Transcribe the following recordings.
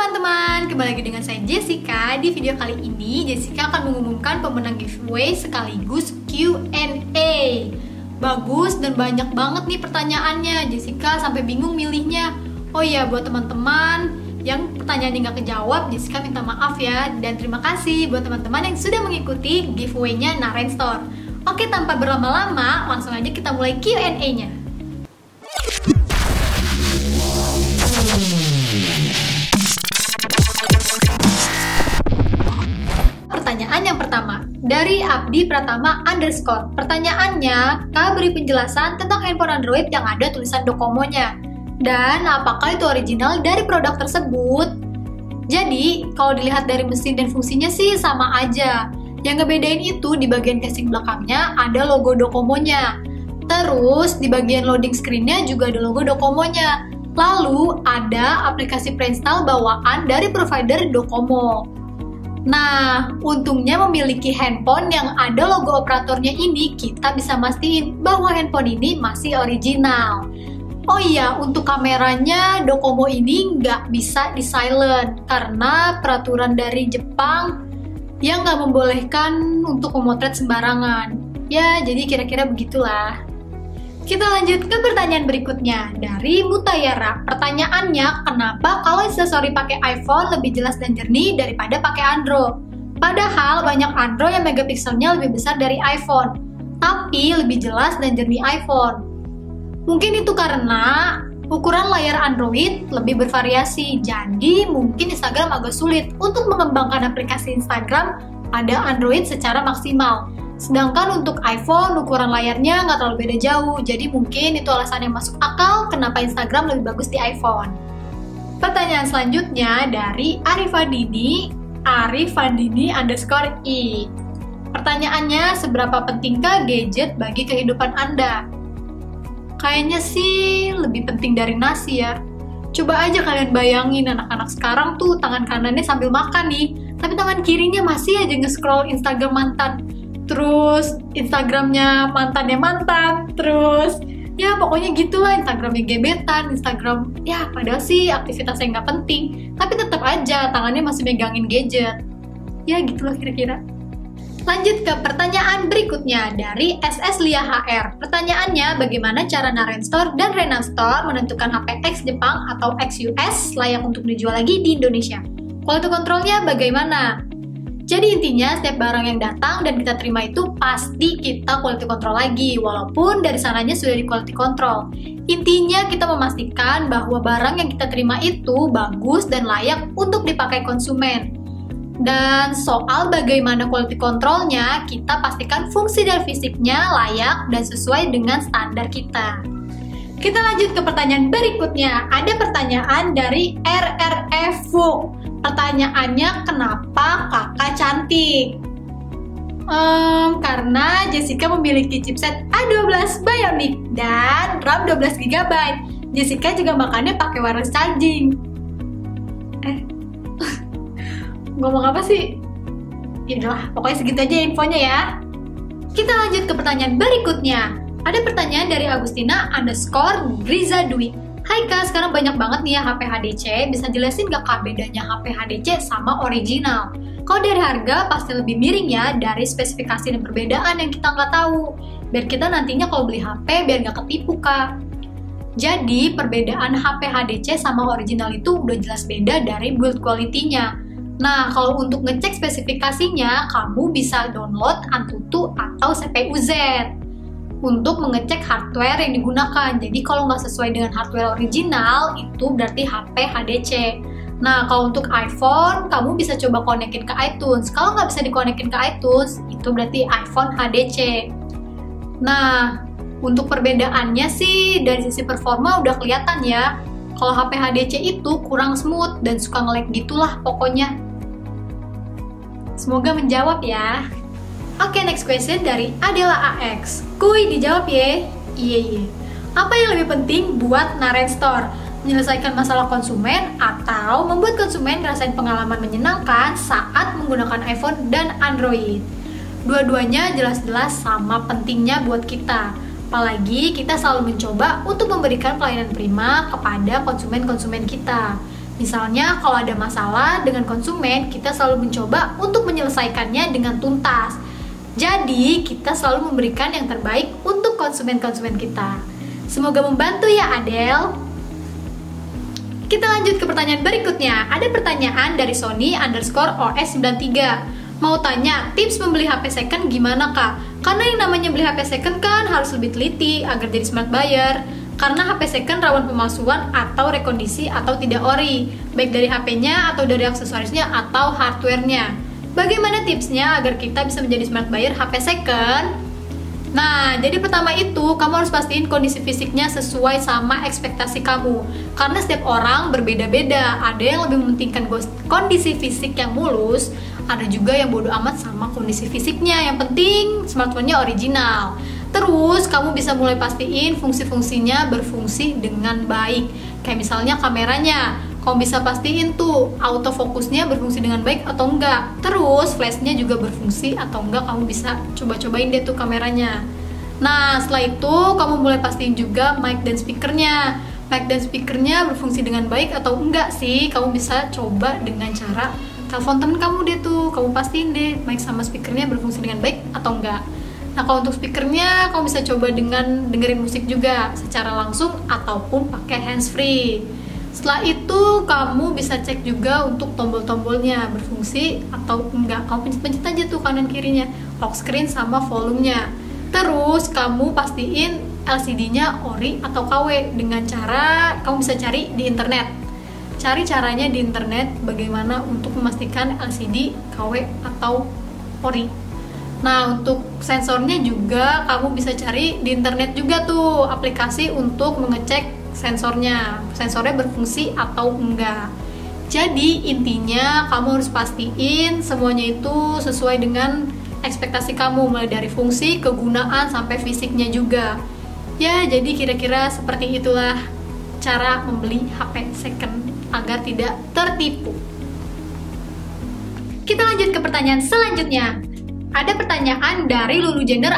teman-teman, kembali lagi dengan saya Jessica. Di video kali ini, Jessica akan mengumumkan pemenang giveaway sekaligus Q&A. Bagus dan banyak banget nih pertanyaannya. Jessica sampai bingung milihnya. Oh iya, buat teman-teman yang pertanyaannya nggak kejawab, Jessica minta maaf ya. Dan terima kasih buat teman-teman yang sudah mengikuti giveaway-nya Naren Store. Oke, tanpa berlama-lama, langsung aja kita mulai Q&A-nya. Pertanyaan yang pertama dari Abdi Pratama _ Pertanyaannya, Kak beri penjelasan tentang handphone Android yang ada tulisan Docomo-nya dan apakah itu original dari produk tersebut. Jadi kalau dilihat dari mesin dan fungsinya sih sama aja. Yang ngebedain itu di bagian casing belakangnya ada logo Docomo-nya. Terus di bagian loading screen-nya juga ada logo Docomo-nya. Lalu ada aplikasi preinstall bawaan dari provider Docomo. Nah, untungnya memiliki handphone yang ada logo operatornya ini, kita bisa mastiin bahwa handphone ini masih original. Oh iya, untuk kameranya Docomo ini nggak bisa di silent karena peraturan dari Jepang yang nggak membolehkan untuk memotret sembarangan. Ya, jadi kira-kira begitulah. Kita lanjut ke pertanyaan berikutnya dari Mutayara. Pertanyaannya, kenapa kalau instastory pakai iPhone lebih jelas dan jernih daripada pakai Android? Padahal banyak Android yang megapikselnya lebih besar dari iPhone, tapi lebih jelas dan jernih iPhone. Mungkin itu karena ukuran layar Android lebih bervariasi, jadi mungkin Instagram agak sulit untuk mengembangkan aplikasi Instagram pada Android secara maksimal. Sedangkan untuk iPhone, ukuran layarnya nggak terlalu beda jauh, jadi mungkin itu alasan yang masuk akal kenapa Instagram lebih bagus di iPhone. Pertanyaan selanjutnya dari Arifadini _i. Pertanyaannya, seberapa pentingkah gadget bagi kehidupan Anda? Kayaknya sih lebih penting dari nasi ya. Coba aja kalian bayangin anak-anak sekarang tuh tangan kanannya sambil makan nih, tapi tangan kirinya masih aja nge-scroll Instagram mantan. Terus Instagramnya mantannya mantan, terus ya pokoknya gitulah, Instagramnya gebetan, Instagram ya padahal sih aktivitas yang nggak penting, tapi tetap aja tangannya masih megangin gadget. Ya gitulah kira-kira. Lanjut ke pertanyaan berikutnya dari SS Lia HR. Pertanyaannya, bagaimana cara Naren Store dan Renan Store menentukan HP X Jepang atau X US layak untuk dijual lagi di Indonesia? Quality controlnya bagaimana? Jadi intinya setiap barang yang datang dan kita terima itu pasti kita quality control lagi, walaupun dari sananya sudah di quality control. Intinya kita memastikan bahwa barang yang kita terima itu bagus dan layak untuk dipakai konsumen. Dan soal bagaimana quality controlnya, kita pastikan fungsi dan fisiknya layak dan sesuai dengan standar kita. Kita lanjut ke pertanyaan berikutnya. Ada pertanyaan dari RRFU. Pertanyaannya, kenapa kakak cantik? Karena Jessica memiliki chipset A12 Bionic dan RAM 12 GB. Jessica juga makannya pakai wireless charging. Ngomong apa sih? Yaudah, pokoknya segitu aja infonya ya. Kita lanjut ke pertanyaan berikutnya. Ada pertanyaan dari Agustina _Griza Dwi. Hai Kak, sekarang banyak banget nih ya HP HDC. Bisa jelasin gak Kak bedanya HP HDC sama original? Kalau dari harga pasti lebih miring ya dari spesifikasi dan perbedaan yang kita nggak tahu. Biar kita nantinya kalau beli HP biar nggak ketipu Kak. Jadi perbedaan HP HDC sama original itu udah jelas beda dari build quality-nya. Nah, kalau untuk ngecek spesifikasinya, kamu bisa download Antutu atau CPU-Z untuk mengecek hardware yang digunakan. Jadi kalau nggak sesuai dengan hardware original, itu berarti HP HDC. Nah, kalau untuk iPhone, kamu bisa coba konekin ke iTunes. Kalau nggak bisa dikonekin ke iTunes, itu berarti iPhone HDC. Nah, untuk perbedaannya sih, dari sisi performa udah kelihatan ya. Kalau HP HDC itu kurang smooth dan suka nge-lag gitulah pokoknya. Semoga menjawab ya. Oke, next question dari Adela AX. Kuy, dijawab ya. Iya. Apa yang lebih penting buat Naren Store? Menyelesaikan masalah konsumen atau membuat konsumen ngerasain pengalaman menyenangkan saat menggunakan iPhone dan Android? Dua-duanya jelas-jelas sama pentingnya buat kita. Apalagi kita selalu mencoba untuk memberikan pelayanan prima kepada konsumen-konsumen kita. Misalnya kalau ada masalah dengan konsumen, kita selalu mencoba untuk menyelesaikannya dengan tuntas. Jadi kita selalu memberikan yang terbaik untuk konsumen-konsumen kita. Semoga membantu ya Adele. Kita lanjut ke pertanyaan berikutnya. Ada pertanyaan dari Sony_OS93. Mau tanya, tips membeli HP second gimana kak? Karena yang namanya beli HP second kan harus lebih teliti agar jadi smart buyer. Karena HP second rawan pemalsuan atau rekondisi atau tidak ori, baik dari HP-nya atau dari aksesorisnya atau hardware-nya. Bagaimana tipsnya agar kita bisa menjadi smart buyer HP second? Nah, jadi pertama itu kamu harus pastiin kondisi fisiknya sesuai sama ekspektasi kamu. Karena setiap orang berbeda-beda. Ada yang lebih mementingkan kondisi fisik yang mulus, ada juga yang bodo amat sama kondisi fisiknya. Yang penting smartphone-nya original. Terus kamu bisa mulai pastiin fungsi-fungsinya berfungsi dengan baik. Kayak misalnya kameranya, kamu bisa pastiin tuh autofokusnya berfungsi dengan baik atau enggak. Terus flashnya juga berfungsi atau enggak, kamu bisa coba-cobain deh tuh kameranya. Nah setelah itu kamu mulai pastiin juga mic dan speakernya. Mic dan speakernya berfungsi dengan baik atau enggak sih. Kamu bisa coba dengan cara telepon temen kamu deh tuh. Kamu pastiin deh mic sama speakernya berfungsi dengan baik atau enggak. Nah kalau untuk speakernya kamu bisa coba dengan dengerin musik juga secara langsung ataupun pakai handsfree. Setelah itu kamu bisa cek juga untuk tombol-tombolnya berfungsi atau enggak. Kamu pencet-pencet aja tuh kanan kirinya, lock screen sama volumenya. Terus kamu pastiin LCD-nya ori atau KW dengan cara kamu bisa cari di internet. Cari caranya di internet bagaimana untuk memastikan LCD KW atau ori. Nah untuk sensornya juga kamu bisa cari di internet juga tuh aplikasi untuk mengecek sensornya berfungsi atau enggak. Jadi intinya kamu harus pastiin semuanya itu sesuai dengan ekspektasi kamu, mulai dari fungsi, kegunaan, sampai fisiknya juga. Ya jadi kira-kira seperti itulah cara membeli HP second agar tidak tertipu. Kita lanjut ke pertanyaan selanjutnya. Ada pertanyaan dari Lulujener_.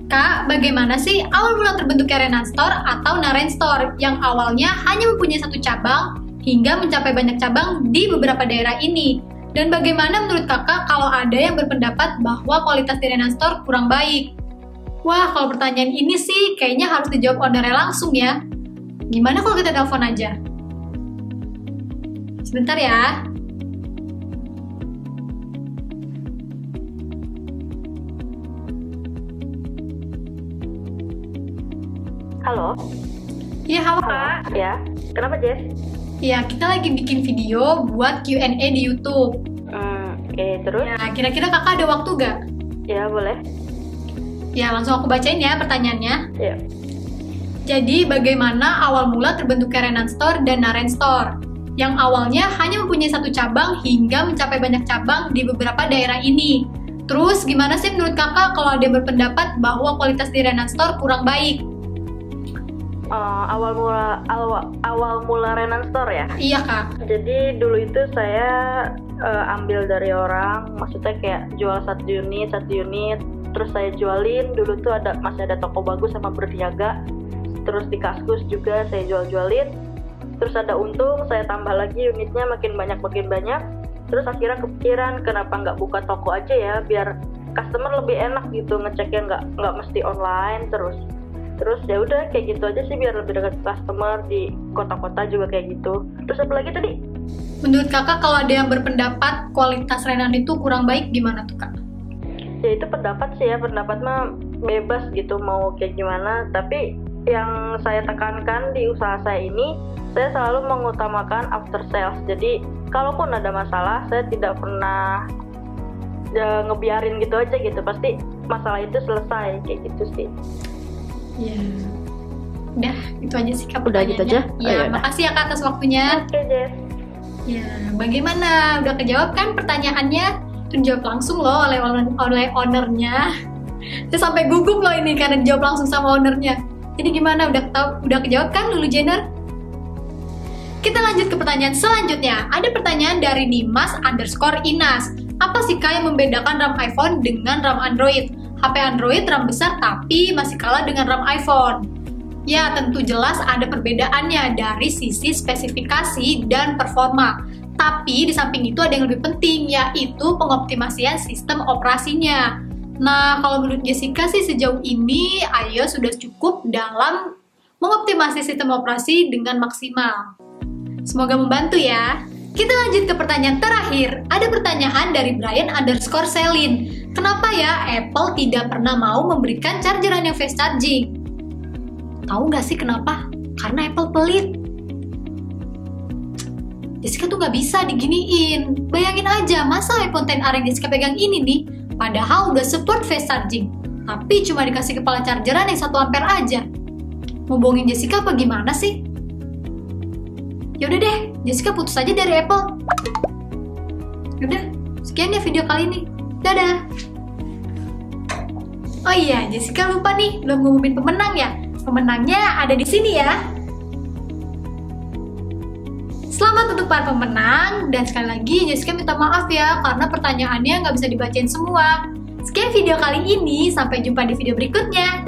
Kak, bagaimana sih awal mula terbentuknya Renan Store atau Naren Store yang awalnya hanya mempunyai satu cabang hingga mencapai banyak cabang di beberapa daerah ini? Dan bagaimana menurut kakak kalau ada yang berpendapat bahwa kualitas di Renan Store kurang baik? Wah, kalau pertanyaan ini sih kayaknya harus dijawab ownernya langsung ya. Gimana kalau kita telepon aja? Sebentar ya. Halo. Iya, halo Kak. Ya, kenapa Jess? Ya, kita lagi bikin video buat Q&A di YouTube. Oke, terus? Ya, kira-kira kakak ada waktu gak? Ya, boleh. Ya, langsung aku bacain ya pertanyaannya. Ya. Jadi, bagaimana awal mula terbentuknya Renan Store dan Naren Store? Yang awalnya hanya mempunyai satu cabang hingga mencapai banyak cabang di beberapa daerah ini. Terus, gimana sih menurut kakak kalau ada yang berpendapat bahwa kualitas di Renan Store kurang baik? Awal mula Renan Store ya? Iya kak. Jadi dulu itu saya ambil dari orang, maksudnya kayak jual satu unit, terus saya jualin. Dulu tuh masih ada toko bagus sama berniaga, terus di Kaskus juga saya jualin. Terus ada untung, saya tambah lagi unitnya makin banyak. Terus akhirnya kepikiran kenapa nggak buka toko aja ya, biar customer lebih enak gitu ngeceknya, nggak mesti online terus ya udah kayak gitu aja sih biar lebih dekat customer di kota-kota juga kayak gitu. Terus apa lagi tadi? Menurut kakak kalau ada yang berpendapat kualitas Renan itu kurang baik gimana tuh kak? Ya itu pendapat sih ya, pendapat mah bebas gitu mau kayak gimana. Tapi yang saya tekankan di usaha saya ini, saya selalu mengutamakan after sales. Jadi kalaupun ada masalah saya tidak pernah ngebiarin gitu aja gitu, pasti masalah itu selesai kayak gitu sih. Ya, udah itu aja sih kak. Udah gitu aja. Ya, makasih ya kak atas waktunya. Oke Jess. Ya, bagaimana? Udah kejawab kan pertanyaannya? Itu dijawab langsung loh oleh ownernya. Saya sampai gugup loh ini karena dijawab langsung sama ownernya. Jadi gimana? Udah kejawab kan Lulujener? Kita lanjut ke pertanyaan selanjutnya. Ada pertanyaan dari Nimas_Inas. Apa sih kak yang membedakan RAM iPhone dengan RAM Android? HP Android RAM besar tapi masih kalah dengan RAM iPhone. Ya, tentu jelas ada perbedaannya dari sisi spesifikasi dan performa. Tapi di samping itu ada yang lebih penting, yaitu pengoptimasian sistem operasinya. Nah, kalau menurut Jessica sih sejauh ini iOS sudah cukup dalam mengoptimasi sistem operasi dengan maksimal. Semoga membantu ya. Kita lanjut ke pertanyaan terakhir. Ada pertanyaan dari Brian_Selin. Kenapa ya Apple tidak pernah mau memberikan chargeran yang fast charging? Tahu nggak sih kenapa? Karena Apple pelit. Jessica tuh nggak bisa diginiin. Bayangin aja, masa iPhone XR yang Jessica pegang ini nih, padahal udah support fast charging, tapi cuma dikasih kepala chargeran yang 1 ampere aja. Mau bohongin Jessica apa gimana sih? Yaudah deh, Jessica putus aja dari Apple. Yaudah, sekian ya video kali ini. Dadah! Oh iya, Jessica lupa nih, belum ngumumin pemenang ya. Pemenangnya ada di sini ya. Selamat untuk para pemenang, dan sekali lagi Jessica minta maaf ya karena pertanyaannya nggak bisa dibacain semua. Sekian video kali ini, sampai jumpa di video berikutnya.